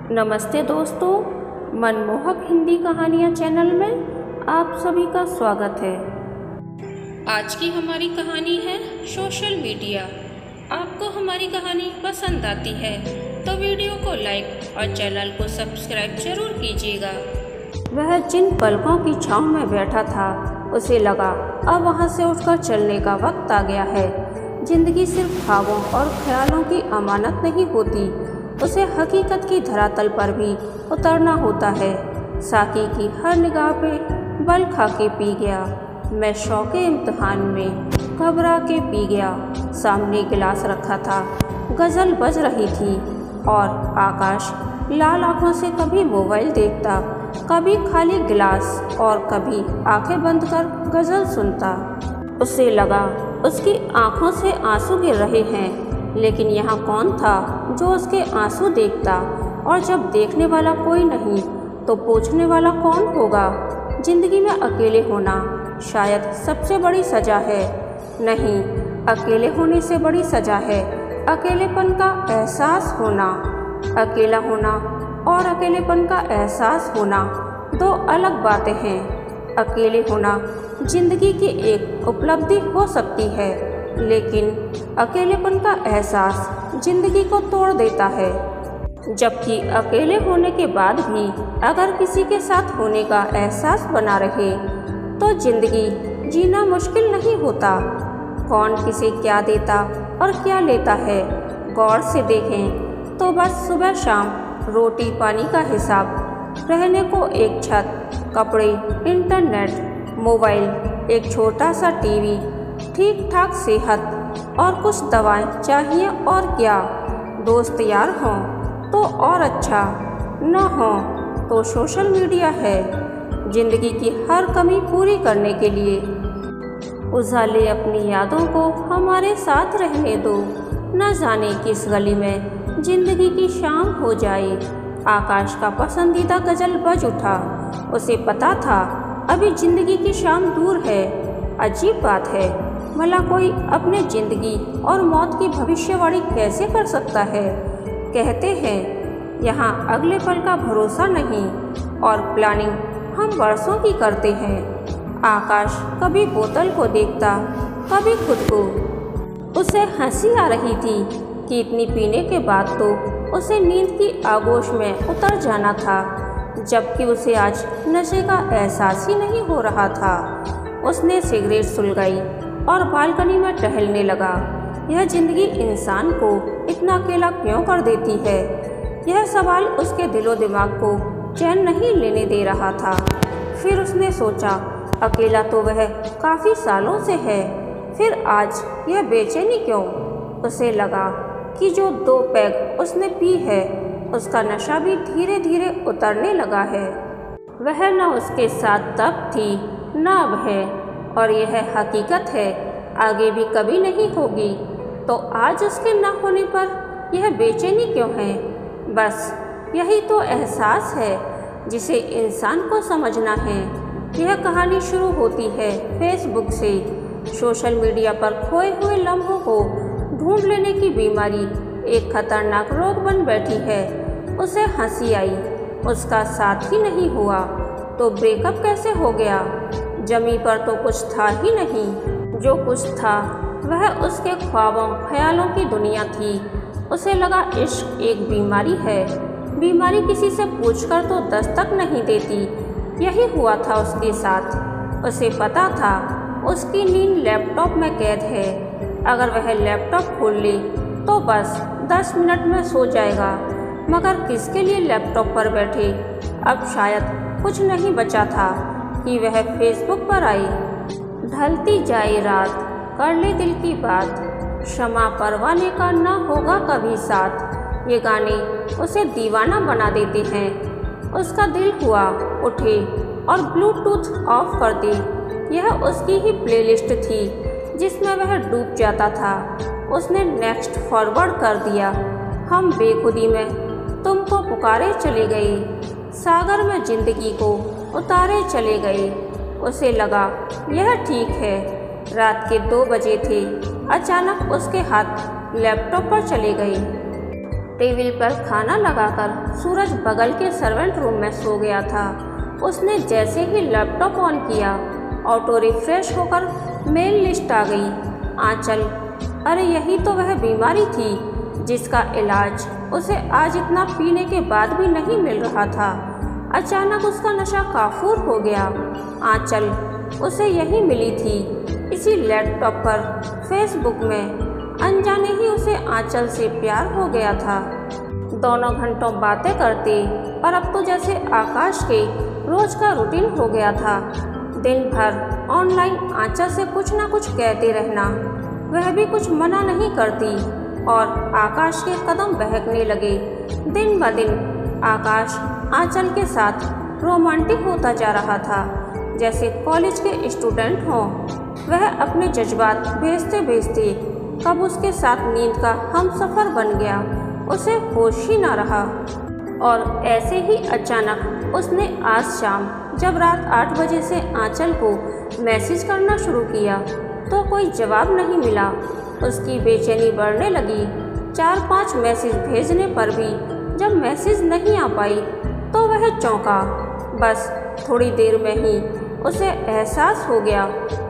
नमस्ते दोस्तों, मनमोहक हिंदी कहानियाँ चैनल में आप सभी का स्वागत है। आज की हमारी कहानी है सोशल मीडिया। आपको हमारी कहानी पसंद आती है तो वीडियो को लाइक और चैनल को सब्सक्राइब जरूर कीजिएगा। वह जिन पलकों की छाँव में बैठा था उसे लगा अब वहाँ से उठकर चलने का वक्त आ गया है। जिंदगी सिर्फ ख्वाबों और ख्यालों की अमानत नहीं होती, उसे हकीकत की धरातल पर भी उतरना होता है। साकी की हर निगाह पे बल खा के पी गया। मैं शौके इम्तिहान में घबरा के पी गया। सामने गिलास रखा था, गज़ल बज रही थी और आकाश लाल आंखों से कभी मोबाइल देखता, कभी खाली गिलास और कभी आंखें बंद कर गज़ल सुनता। उसे लगा उसकी आंखों से आंसू गिर रहे हैं, लेकिन यहाँ कौन था जो उसके आंसू देखता। और जब देखने वाला कोई नहीं तो पूछने वाला कौन होगा। जिंदगी में अकेले होना शायद सबसे बड़ी सज़ा है। नहीं, अकेले होने से बड़ी सज़ा है अकेलेपन का एहसास होना। अकेला होना और अकेलेपन का एहसास होना दो अलग बातें हैं। अकेले होना जिंदगी की एक उपलब्धि हो सकती है, लेकिन अकेलेपन का एहसास जिंदगी को तोड़ देता है। जबकि अकेले होने के बाद भी अगर किसी के साथ होने का एहसास बना रहे तो जिंदगी जीना मुश्किल नहीं होता। कौन किसे क्या देता और क्या लेता है, गौर से देखें तो बस सुबह शाम रोटी पानी का हिसाब, रहने को एक छत, कपड़े, इंटरनेट, मोबाइल, एक छोटा सा टीवी, ठीक ठाक सेहत और कुछ दवाएं चाहिए और क्या। दोस्त यार हों तो और अच्छा, न हों तो सोशल मीडिया है जिंदगी की हर कमी पूरी करने के लिए। उजाले अपनी यादों को हमारे साथ रहने दो, न जाने किस गली में जिंदगी की शाम हो जाए। आकाश का पसंदीदा गज़ल बज उठा। उसे पता था अभी जिंदगी की शाम दूर है। अजीब बात है, भला कोई अपने जिंदगी और मौत की भविष्यवाणी कैसे कर सकता है। कहते हैं यहाँ अगले पल का भरोसा नहीं, और प्लानिंग हम वर्षों की करते हैं। आकाश कभी बोतल को देखता, कभी खुद को। उसे हंसी आ रही थी कि इतनी पीने के बाद तो उसे नींद की आगोश में उतर जाना था, जबकि उसे आज नशे का एहसास ही नहीं हो रहा था। उसने सिगरेट सुलगाई और बालकनी में टहलने लगा। यह जिंदगी इंसान को इतना अकेला क्यों कर देती है, यह सवाल उसके दिलो दिमाग को चैन नहीं लेने दे रहा था। फिर उसने सोचा अकेला तो वह काफ़ी सालों से है, फिर आज यह बेचैनी क्यों। उसे लगा कि जो 2 पैग उसने पी है उसका नशा भी धीरे धीरे उतरने लगा है। वह न उसके साथ तब थी न अब है, और यह हकीकत है आगे भी कभी नहीं होगी। तो आज उसके न होने पर यह बेचैनी क्यों है। बस यही तो एहसास है जिसे इंसान को समझना है। यह कहानी शुरू होती है फेसबुक से। सोशल मीडिया पर खोए हुए लम्हों को ढूंढ लेने की बीमारी एक खतरनाक रोग बन बैठी है। उसे हंसी आई, उसका साथ ही नहीं हुआ तो ब्रेकअप कैसे हो गया। जमी पर तो कुछ था ही नहीं, जो कुछ था वह उसके ख्वाबों ख्यालों की दुनिया थी। उसे लगा इश्क एक बीमारी है। बीमारी किसी से पूछकर तो दस्तक नहीं देती। यही हुआ था उसके साथ। उसे पता था उसकी नींद लैपटॉप में कैद है। अगर वह लैपटॉप खोल ले तो बस 10 मिनट में सो जाएगा, मगर किसके लिए लैपटॉप पर बैठे। अब शायद कुछ नहीं बचा था कि वह फेसबुक पर आई। ढलती जाए रात, कर ले दिल की बात, क्षमा परवाने का ना होगा कभी साथ। ये गाने उसे दीवाना बना देते हैं। उसका दिल हुआ उठे और ब्लूटूथ ऑफ कर दे। यह उसकी ही प्लेलिस्ट थी जिसमें वह डूब जाता था। उसने नेक्स्ट फॉरवर्ड कर दिया। हम बेखुदी में तुमको पुकारे चले गए, सागर में जिंदगी को उतारे चले गए। उसे लगा यह ठीक है। रात के 2 बजे थे। अचानक उसके हाथ लैपटॉप पर चले गए। टेबल पर खाना लगाकर सूरज बगल के सर्वेंट रूम में सो गया था। उसने जैसे ही लैपटॉप ऑन किया, ऑटो रिफ्रेश होकर मेल लिस्ट आ गई। आंचल, अरे यही तो वह बीमारी थी जिसका इलाज उसे आज इतना पीने के बाद भी नहीं मिल रहा था। अचानक उसका नशा काफूर हो गया। आंचल उसे यही मिली थी, इसी लैपटॉप पर फेसबुक में। अनजाने ही उसे आंचल से प्यार हो गया था। दोनों घंटों बातें करते, और अब तो जैसे आकाश के रोज का रूटीन हो गया था। दिन भर ऑनलाइन आंचल से कुछ ना कुछ कहते रहना, वह भी कुछ मना नहीं करती, और आकाश के कदम बहकने लगे। दिन ब दिन आकाश आंचल के साथ रोमांटिक होता जा रहा था, जैसे कॉलेज के स्टूडेंट हों। वह अपने जज्बात भेजते भेजते कब उसके साथ नींद का हमसफ़र बन गया, उसे होश ही ना रहा। और ऐसे ही अचानक उसने आज शाम जब रात 8 बजे से आंचल को मैसेज करना शुरू किया तो कोई जवाब नहीं मिला। उसकी बेचैनी बढ़ने लगी। 4-5 मैसेज भेजने पर भी जब मैसेज नहीं आ पाई तो वह चौंका। बस थोड़ी देर में ही उसे एहसास हो गया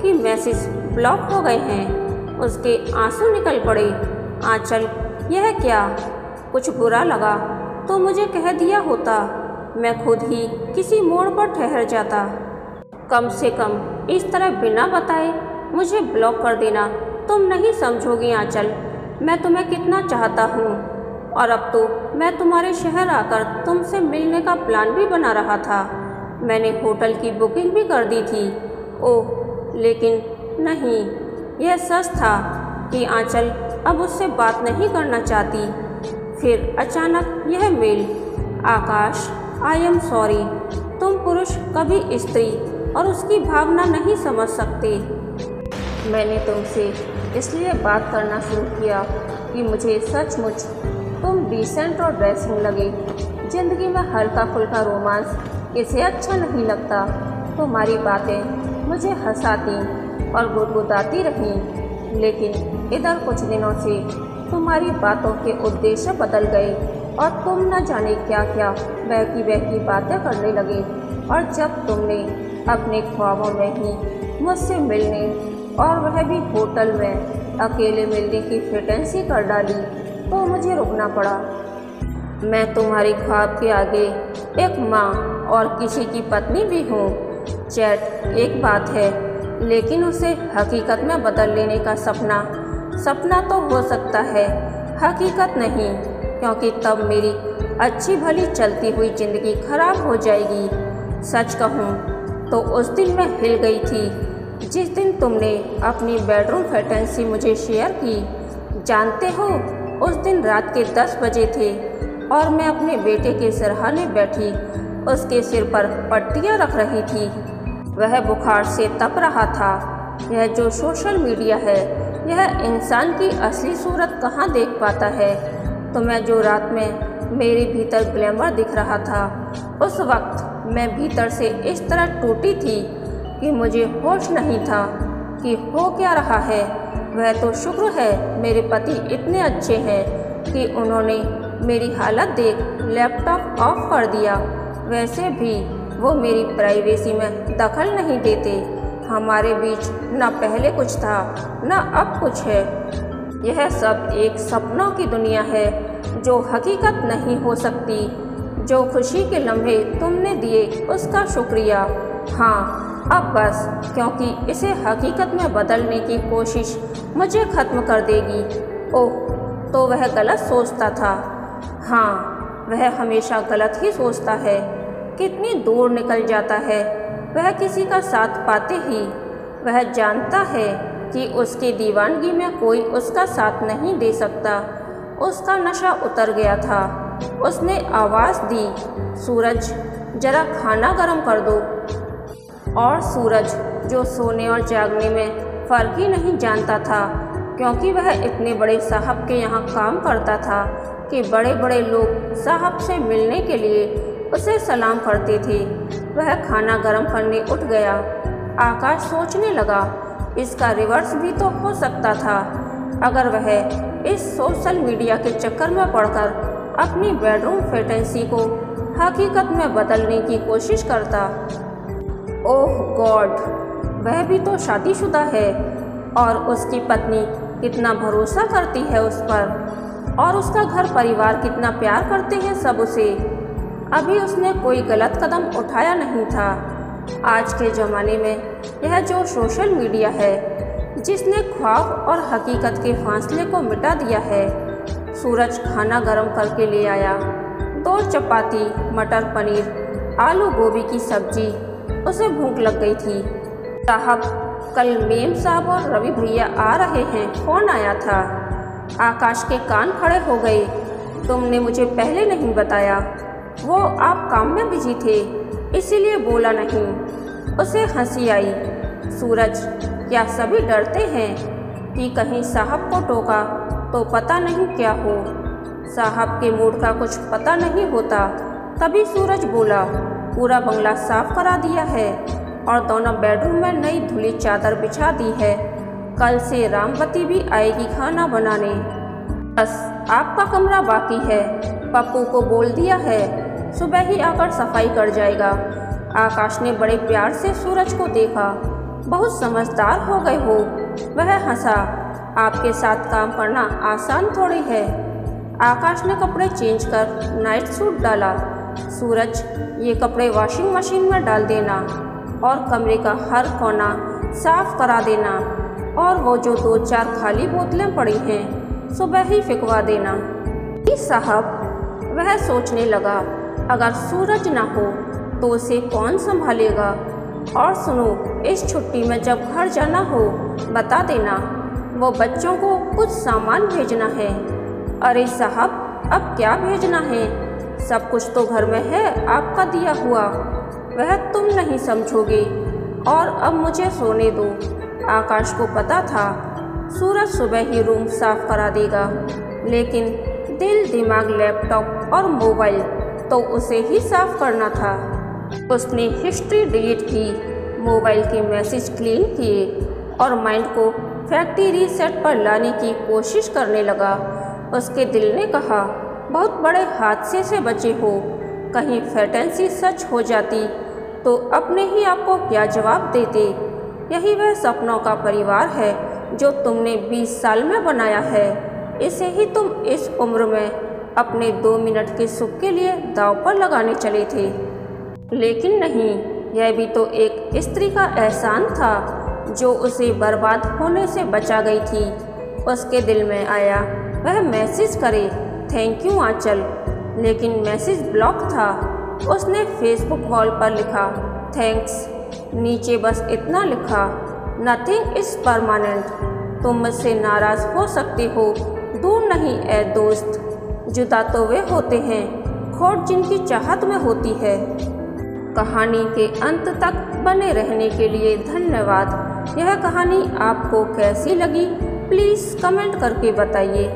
कि मैसेज ब्लॉक हो गए हैं। उसके आंसू निकल पड़े। आंचल, यह क्या? कुछ बुरा लगा तो मुझे कह दिया होता, मैं खुद ही किसी मोड़ पर ठहर जाता। कम से कम इस तरह बिना बताए मुझे ब्लॉक कर देना तुम नहीं समझोगी आंचल, मैं तुम्हें कितना चाहता हूँ। और अब तो मैं तुम्हारे शहर आकर तुमसे मिलने का प्लान भी बना रहा था। मैंने होटल की बुकिंग भी कर दी थी। ओह, लेकिन नहीं, यह सच था कि आंचल अब उससे बात नहीं करना चाहती। फिर अचानक यह mail, Akash, I am sorry, तुम पुरुष कभी स्त्री और उसकी भावना नहीं समझ सकते। मैंने तुमसे इसलिए बात करना शुरू किया कि मुझे सचमुच तुम डिसेंट और ड्रेसिंग लगे। ज़िंदगी में हल्का फुल्का रोमांस इसे अच्छा नहीं लगता। तुम्हारी बातें मुझे हंसाती और गुदगुदाती रहीं, लेकिन इधर कुछ दिनों से तुम्हारी बातों के उद्देश्य बदल गए और तुम न जाने क्या क्या बहकी बहकी बातें करने लगे। और जब तुमने अपने ख्वाबों में ही मुझसे मिलने, और वह भी होटल में अकेले मिलने की प्रेटेंसी कर डाली तो मुझे रुकना पड़ा। मैं तुम्हारी ख्वाब के आगे एक माँ और किसी की पत्नी भी हूँ। चैट एक बात है, लेकिन उसे हकीकत में बदल लेने का सपना तो हो सकता है, हकीकत नहीं, क्योंकि तब मेरी अच्छी भली चलती हुई ज़िंदगी खराब हो जाएगी। सच कहूँ तो उस दिन मैं हिल गई थी जिस दिन तुमने अपनी बेडरूम फैंटेसी मुझे शेयर की। जानते हो, उस दिन रात के 10 बजे थे और मैं अपने बेटे के सिरहाने बैठी उसके सिर पर पट्टियाँ रख रही थी। वह बुखार से तप रहा था। यह जो सोशल मीडिया है, यह इंसान की असली सूरत कहाँ देख पाता है। तो मैं जो रात में मेरे भीतर ग्लैमर दिख रहा था, उस वक्त मैं भीतर से इस तरह टूटी थी कि मुझे होश नहीं था कि हो क्या रहा है। वह तो शुक्र है मेरे पति इतने अच्छे हैं कि उन्होंने मेरी हालत देख लैपटॉप ऑफ कर दिया। वैसे भी वो मेरी प्राइवेसी में दखल नहीं देते। हमारे बीच न पहले कुछ था न अब कुछ है। यह सब एक सपनों की दुनिया है जो हकीकत नहीं हो सकती। जो खुशी के लम्हे तुमने दिए उसका शुक्रिया। हाँ, अब बस, क्योंकि इसे हकीकत में बदलने की कोशिश मुझे ख़त्म कर देगी। ओह, तो वह गलत सोचता था। हाँ, वह हमेशा गलत ही सोचता है। कितनी दूर निकल जाता है वह किसी का साथ पाते ही। वह जानता है कि उसकी दीवानगी में कोई उसका साथ नहीं दे सकता। उसका नशा उतर गया था। उसने आवाज़ दी, सूरज जरा खाना गर्म कर दो। और सूरज, जो सोने और जागने में फ़र्क ही नहीं जानता था, क्योंकि वह इतने बड़े साहब के यहाँ काम करता था कि बड़े बड़े लोग साहब से मिलने के लिए उसे सलाम करते थे, वह खाना गर्म करने उठ गया। आकाश सोचने लगा, इसका रिवर्स भी तो हो सकता था। अगर वह इस सोशल मीडिया के चक्कर में पड़कर अपनी बेडरूम फैंटेसी को हकीकत में बदलने की कोशिश करता। ओह गॉड, वह भी तो शादीशुदा है और उसकी पत्नी कितना भरोसा करती है उस पर, और उसका घर परिवार कितना प्यार करते हैं सब उसे। अभी उसने कोई गलत कदम उठाया नहीं था। आज के ज़माने में यह जो सोशल मीडिया है, जिसने ख्वाब और हकीकत के फासले को मिटा दिया है। सूरज खाना गर्म करके ले आया। 2 चपाती, मटर पनीर, आलू गोभी की सब्जी। उसे भूख लग गई थी। साहब, कल मेम साहब और रवि भैया आ रहे हैं, फ़ोन आया था। आकाश के कान खड़े हो गए। तुमने मुझे पहले नहीं बताया। वो आप काम में बिजी थे, इसीलिए बोला नहीं। उसे हंसी आई। सूरज, क्या सभी डरते हैं कि कहीं साहब को टोका तो पता नहीं क्या हो। साहब के मूड का कुछ पता नहीं होता। तभी सूरज बोला, पूरा बंगला साफ करा दिया है और दोनों बेडरूम में नई धुली चादर बिछा दी है। कल से रामवती भी आएगी खाना बनाने। बस आपका कमरा बाकी है। पप्पू को बोल दिया है, सुबह ही आकर सफाई कर जाएगा। आकाश ने बड़े प्यार से सूरज को देखा। बहुत समझदार हो गए हो। वह हंसा। आपके साथ काम करना आसान थोड़ी है। आकाश ने कपड़े चेंज कर नाइट सूट डाला। सूरज, ये कपड़े वॉशिंग मशीन में डाल देना और कमरे का हर कोना साफ करा देना, और वो जो 2-4 खाली बोतलें पड़ी हैं सुबह ही फेंकवा देना। साहब, वह सोचने लगा, अगर सूरज ना हो तो उसे कौन संभालेगा। और सुनो, इस छुट्टी में जब घर जाना हो बता देना। वो बच्चों को कुछ सामान भेजना है। अरे साहब, अब क्या भेजना है? सब कुछ तो घर में है आपका दिया हुआ। वह तुम नहीं समझोगे। और अब मुझे सोने दो। आकाश को पता था सूरज सुबह ही रूम साफ करा देगा, लेकिन दिल दिमाग, लैपटॉप और मोबाइल तो उसे ही साफ करना था। उसने हिस्ट्री डिलीट की, मोबाइल के मैसेज क्लीन किए और माइंड को फैक्ट्री रीसेट पर लाने की कोशिश करने लगा। उसके दिल ने कहा, बहुत बड़े हादसे से बचे हो। कहीं फैंटेसी सच हो जाती तो अपने ही आपको क्या जवाब देते। यही वह सपनों का परिवार है जो तुमने 20 साल में बनाया है। इसे ही तुम इस उम्र में अपने 2 मिनट के सुख के लिए दांव पर लगाने चले थे। लेकिन नहीं, यह भी तो एक स्त्री का एहसान था जो उसे बर्बाद होने से बचा गई थी। उसके दिल में आया वह मैसेज करे, थैंक यू आंचल, लेकिन मैसेज ब्लॉक था। उसने फेसबुक वॉल पर लिखा, थैंक्स। नीचे बस इतना लिखा, नथिंग इज़ परमानेंट। तुम मुझसे नाराज़ हो सकते हो, दूर नहीं ए दोस्त। जुदा तो वे होते हैं, खोट जिनकी चाहत में होती है। कहानी के अंत तक बने रहने के लिए धन्यवाद। यह कहानी आपको कैसी लगी प्लीज़ कमेंट करके बताइए।